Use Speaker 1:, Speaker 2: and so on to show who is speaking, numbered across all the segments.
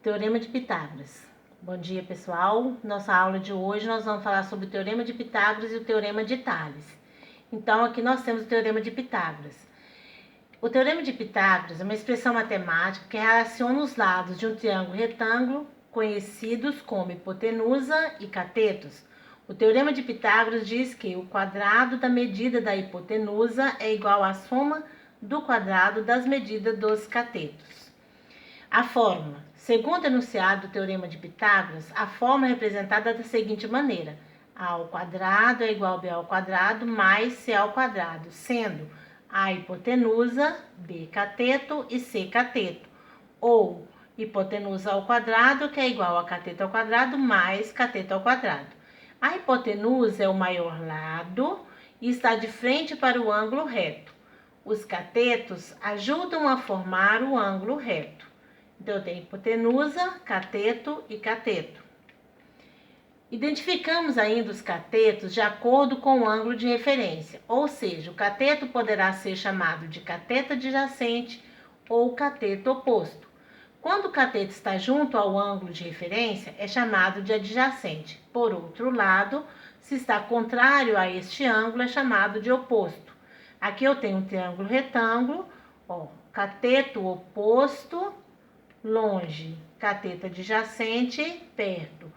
Speaker 1: Teorema de Pitágoras. Bom dia, pessoal. Nossa aula de hoje nós vamos falar sobre o Teorema de Pitágoras e o Teorema de Tales. Então, aqui nós temos o Teorema de Pitágoras. O Teorema de Pitágoras é uma expressão matemática que relaciona os lados de um triângulo retângulo, conhecidos como hipotenusa e catetos. O Teorema de Pitágoras diz que o quadrado da medida da hipotenusa é igual à soma do quadrado das medidas dos catetos. A fórmula. Segundo o enunciado do Teorema de Pitágoras, a fórmula é representada da seguinte maneira: a ao quadrado é igual a b ao quadrado mais c ao quadrado, sendo a hipotenusa, b cateto e c cateto, ou hipotenusa ao quadrado, que é igual a cateto ao quadrado mais cateto ao quadrado. A hipotenusa é o maior lado e está de frente para o ângulo reto. Os catetos ajudam a formar o ângulo reto. Então, eu tenho hipotenusa, cateto e cateto. Identificamos ainda os catetos de acordo com o ângulo de referência, ou seja, o cateto poderá ser chamado de cateto adjacente ou cateto oposto. Quando o cateto está junto ao ângulo de referência, é chamado de adjacente. Por outro lado, se está contrário a este ângulo, é chamado de oposto. Aqui eu tenho um triângulo retângulo, cateto oposto, longe, cateto adjacente, perto.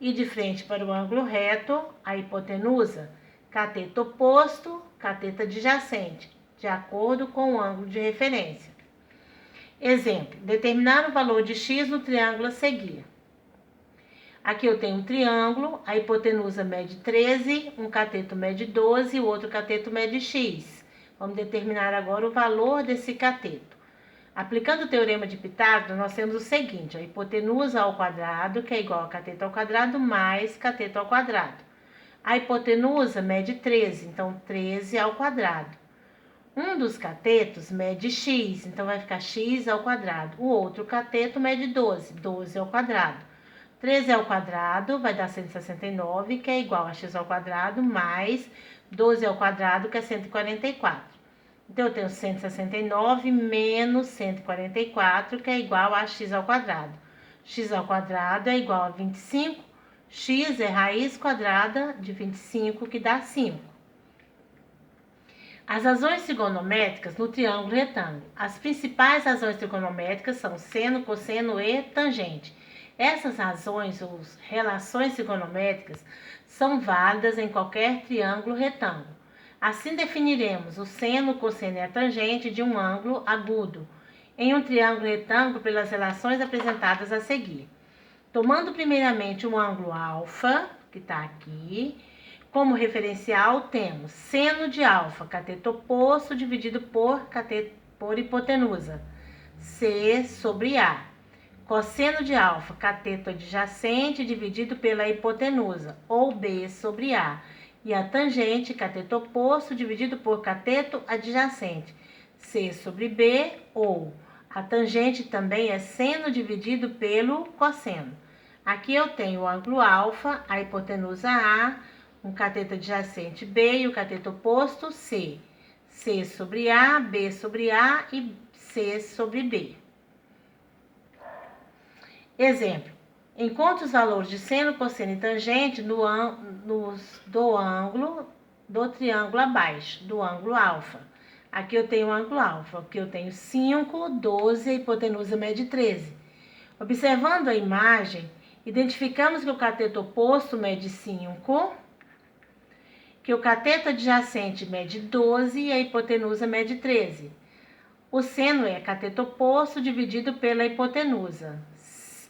Speaker 1: E de frente para o ângulo reto, a hipotenusa, cateto oposto, cateto adjacente, de acordo com o ângulo de referência. Exemplo, determinar o valor de x no triângulo a seguir. Aqui eu tenho um triângulo, a hipotenusa mede 13, um cateto mede 12 e o outro cateto mede x. Vamos determinar agora o valor desse cateto. Aplicando o Teorema de Pitágoras, nós temos o seguinte: a hipotenusa ao quadrado, que é igual a cateto ao quadrado, mais cateto ao quadrado. A hipotenusa mede 13, então 13 ao quadrado. Um dos catetos mede x, então vai ficar x ao quadrado. O outro cateto mede 12, 12 ao quadrado. 13 ao quadrado vai dar 169, que é igual a x ao quadrado, mais 12 ao quadrado, que é 144. Então, eu tenho 169 menos 144, que é igual a x ao quadrado. X ao quadrado é igual a 25. X é raiz quadrada de 25, que dá 5. As razões trigonométricas no triângulo retângulo. As principais razões trigonométricas são seno, cosseno e tangente. Essas razões ou relações trigonométricas são válidas em qualquer triângulo retângulo. Assim definiremos o seno, o cosseno e a tangente de um ângulo agudo em um triângulo retângulo pelas relações apresentadas a seguir. Tomando primeiramente o ângulo alfa, que está aqui, como referencial temos seno de alfa, cateto oposto dividido por hipotenusa, C sobre A. Cosseno de alfa, cateto adjacente dividido pela hipotenusa, ou B sobre A. E a tangente, cateto oposto, dividido por cateto adjacente, C sobre B, ou a tangente também é seno dividido pelo cosseno. Aqui eu tenho o ângulo alfa, a hipotenusa A, um cateto adjacente B e o cateto oposto C. C sobre A, B sobre A e C sobre B. Exemplo. Encontre os valores de seno, cosseno e tangente do ângulo do triângulo abaixo, do ângulo alfa. Aqui eu tenho o ângulo alfa, aqui eu tenho 5, 12, a hipotenusa mede 13. Observando a imagem, identificamos que o cateto oposto mede 5, que o cateto adjacente mede 12 e a hipotenusa mede 13. O seno é cateto oposto dividido pela hipotenusa.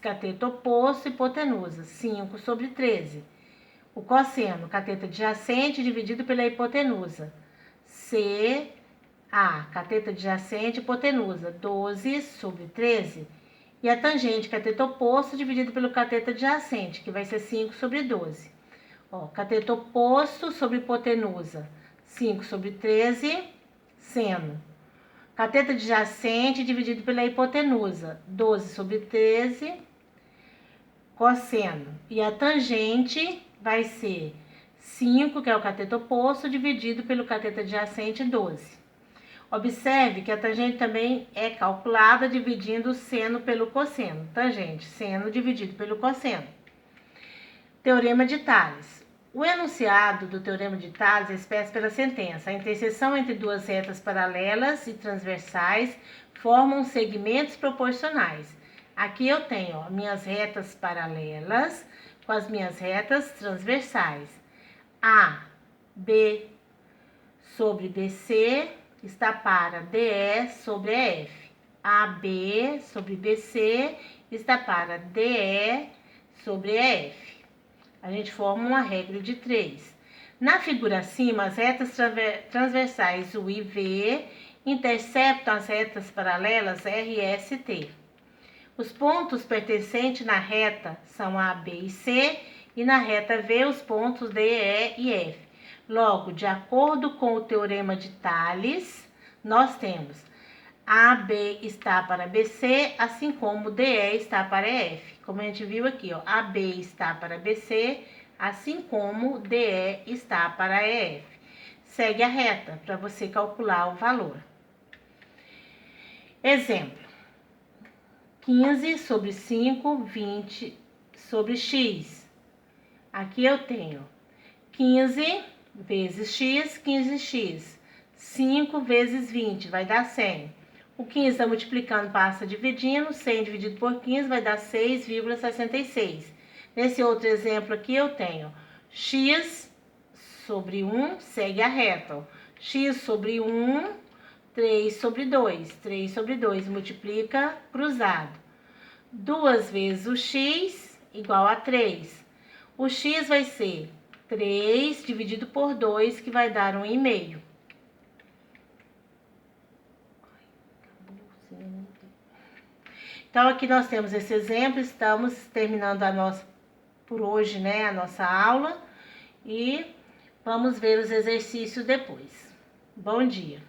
Speaker 1: Cateto oposto, hipotenusa, 5 sobre 13. O cosseno, cateto adjacente dividido pela hipotenusa, cateto adjacente, hipotenusa, 12 sobre 13. E a tangente, cateto oposto dividido pelo cateto adjacente, que vai ser 5 sobre 12. Cateto oposto sobre hipotenusa, 5 sobre 13, seno. Cateto adjacente dividido pela hipotenusa, 12 sobre 13, cosseno. E a tangente vai ser 5, que é o cateto oposto, dividido pelo cateto adjacente, 12. Observe que a tangente também é calculada dividindo o seno pelo cosseno. Tangente, seno dividido pelo cosseno. Teorema de Tales. O enunciado do Teorema de Tales é expresso pela sentença. A interseção entre duas retas paralelas e transversais formam segmentos proporcionais. Aqui eu tenho minhas retas paralelas com as minhas retas transversais. A, B sobre BC está para DE sobre EF. AB sobre BC está para DE sobre EF. A gente forma uma regra de 3. Na figura acima, as retas transversais U e V interceptam as retas paralelas R, S e T. Os pontos pertencentes na reta são A, B e C, e na reta V os pontos D, E e F. Logo, de acordo com o Teorema de Tales, nós temos AB está para BC, assim como DE está para EF. Como a gente viu aqui, ó, AB está para BC, assim como DE está para EF. Segue a reta para você calcular o valor. Exemplo: 15 sobre 5, 20 sobre x. Aqui eu tenho 15 vezes x, 15x. 5 vezes 20 vai dar 100. O 15 está multiplicando, passa dividindo. 100 dividido por 15 vai dar 6,66. Nesse outro exemplo aqui eu tenho x sobre 1, segue a reta. Ó. X sobre 1, 3 sobre 2. 3 sobre 2 multiplica cruzado. 2 vezes o x igual a 3. O x vai ser 3 dividido por 2, que vai dar 1,5. Então, aqui nós temos esse exemplo, estamos terminando por hoje, né, a nossa aula, e vamos ver os exercícios depois. Bom dia!